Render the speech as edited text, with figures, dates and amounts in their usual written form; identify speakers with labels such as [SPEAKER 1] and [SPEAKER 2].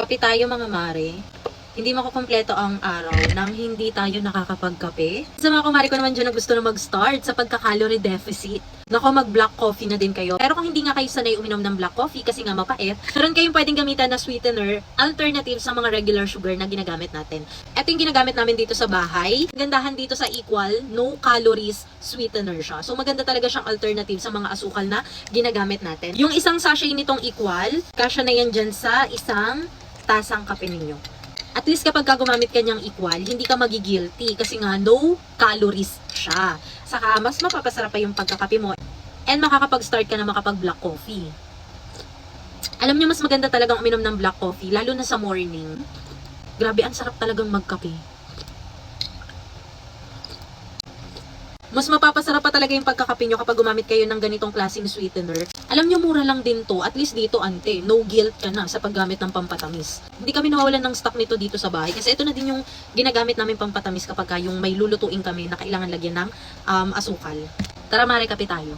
[SPEAKER 1] Kape tayo mga mare. Hindi makukumpleto ang araw nang hindi tayo nakakapagkape. Sa mga kumari ko naman dyan na gusto na mag-start sa pagka-calorie deficit. Nako, mag-black coffee na din kayo. Pero kung hindi nga kayo sanay uminom ng black coffee kasi nga mapait, meron kayong pwedeng gamitan na sweetener alternative sa mga regular sugar na ginagamit natin. Ito yung ginagamit namin dito sa bahay. Gandahan dito sa Equal, no calories sweetener siya. So maganda talaga siyang alternative sa mga asukal na ginagamit natin. Yung isang sachet nitong Equal, kasya na yan dyan sa isang tasang kape ninyo. At least kapag gumamit ka niyang Equal, hindi ka magigilty kasi nga no calories siya. Saka mas mapapasarap pa yung pagkakape mo and makakapag-start ka na makapag-black coffee. Alam niyo, mas maganda talagang uminom ng black coffee, lalo na sa morning. Grabe, ang sarap talagang magkape. Mas mapapasarap pa talaga yung pagkakape nyo kapag gumamit kayo ng ganitong klaseng sweetener. Alam nyo, mura lang din to. At least dito, ante, no guilt ka na sa paggamit ng pampatamis. Hindi kami nawawalan ng stock nito dito sa bahay. Kasi ito na din yung ginagamit namin pampatamis kapag yung may lulutuin kami na kailangan lagyan ng asukal. Tara, mare, kape tayo.